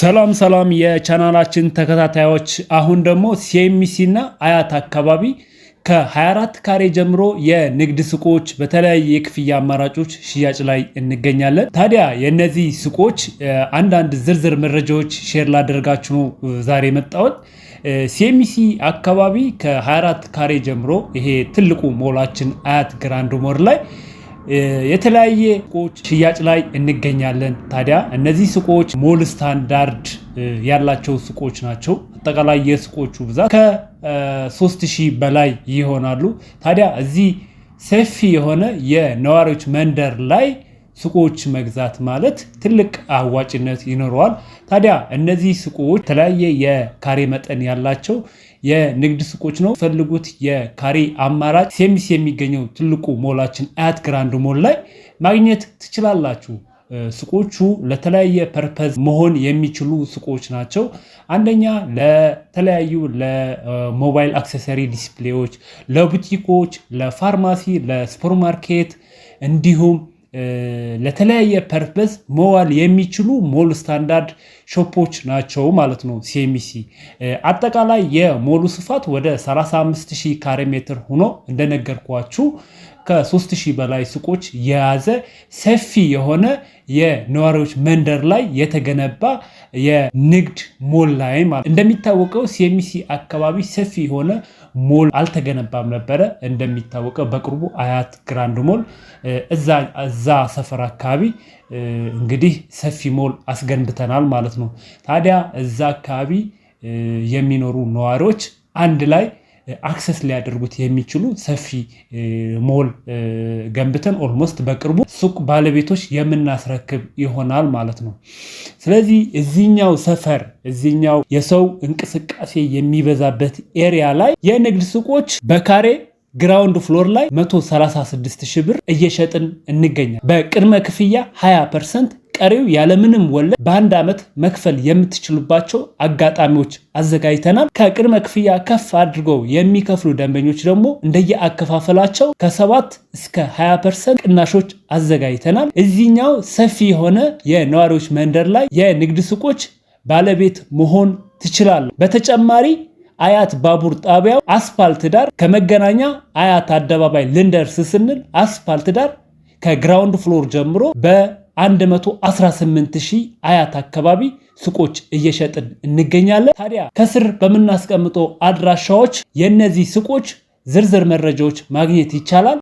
ሰላም የቻናላችን ተከታታዮች አሁን ደግሞ ሲኤምሲ እና አያት አካባቢ ከ24 ካሬ ጀምሮ የንግድ ሱቆች በተለያየ የክፍያ አማራጮች ሽያጭ ላይ እንገኛለን። ታዲያ የነዚህ ሱቆች አንዳንድ ዝርዝር መረጃዎች ሼር ላደርጋችሁ ነው ዛሬ መጣሁት። ሲኤምሲ አካባቢ ከ24 ካሬ ጀምሮ ይሄ ትልቁ ሞላችን አያት ግራንድ ሞል ላይ የተለያየ ሱቆች ሽያጭ ላይ እንገኛለን። ታዲያ እነዚህ ሱቆች ሞል ስታንዳርድ ያላቸው ሱቆች ናቸው። አጠቃላይ የሱቆቹ ብዛት ከ3000 በላይ ይሆናሉ። ታዲያ እዚህ ሰፊ የሆነ የነዋሪዎች መንደር ላይ ሱቆች መግዛት ማለት ትልቅ አዋጭነት ይኖረዋል። ታዲያ እነዚህ ሱቆች የተለያየ የካሬ መጠን ያላቸው የንግድ ሱቆች ነው። ፈልጉት የካሬ አማራጭ ሲኤምሲ የሚገኘው ትልቁ ሞላችን አያት ግራንድ ሞል ላይ ማግኘት ትችላላችሁ። ሱቆቹ ለተለያየ ፐርፐዝ መሆን የሚችሉ ሱቆች ናቸው። አንደኛ ለተለያዩ ለሞባይል አክሰሰሪ ዲስፕሌዎች፣ ለቡቲኮች፣ ለፋርማሲ፣ ለሱፐርማርኬት እንዲሁም ለተለያየ ፐርፐዝ መዋል የሚችሉ ሞል ስታንዳርድ ሾፖች ናቸው ማለት ነው። ሲኤምሲ አጠቃላይ የሞሉ ስፋት ወደ 35000 ካሬ ሜትር ሆኖ እንደነገርኳችሁ ከ3000 በላይ ሱቆች የያዘ ሰፊ የሆነ የነዋሪዎች መንደር ላይ የተገነባ የንግድ ሞል ላይ ማለት። እንደሚታወቀው ሲኤምሲ አካባቢ ሰፊ የሆነ ሞል አልተገነባም ነበረ። እንደሚታወቀው በቅርቡ አያት ግራንድ ሞል እዛ ሰፈር አካባቢ እንግዲህ ሰፊ ሞል አስገንብተናል ማለት ነው። ታዲያ እዛ አካባቢ የሚኖሩ ነዋሪዎች አንድ ላይ አክሰስ ሊያደርጉት የሚችሉ ሰፊ ሞል ገንብተን ኦልሞስት በቅርቡ ሱቅ ባለቤቶች የምናስረክብ ይሆናል ማለት ነው። ስለዚህ እዚህኛው ሰፈር እዚህኛው የሰው እንቅስቃሴ የሚበዛበት ኤሪያ ላይ የንግድ ሱቆች በካሬ ግራውንድ ፍሎር ላይ 136,000 ብር እየሸጥን እንገኛለን። በቅድመ ክፍያ 20%፣ ቀሪው ያለምንም ወለድ በአንድ ዓመት መክፈል የምትችሉባቸው አጋጣሚዎች አዘጋጅተናል። ከቅድመ ክፍያ ከፍ አድርገው የሚከፍሉ ደንበኞች ደግሞ እንደየአከፋፈላቸው ከ7 እስከ 20% ቅናሾች አዘጋጅተናል። እዚህኛው ሰፊ የሆነ የነዋሪዎች መንደር ላይ የንግድ ሱቆች ባለቤት መሆን ትችላሉ። በተጨማሪ አያት ባቡር ጣቢያው አስፓልት ዳር ከመገናኛ አያት አደባባይ ልንደርስ ስንል አስፓልት ዳር ከግራውንድ ፍሎር ጀምሮ በ118,000 አያት አካባቢ ሱቆች እየሸጥን እንገኛለን። ታዲያ ከስር በምናስቀምጠው አድራሻዎች የነዚህ ሱቆች ዝርዝር መረጃዎች ማግኘት ይቻላል።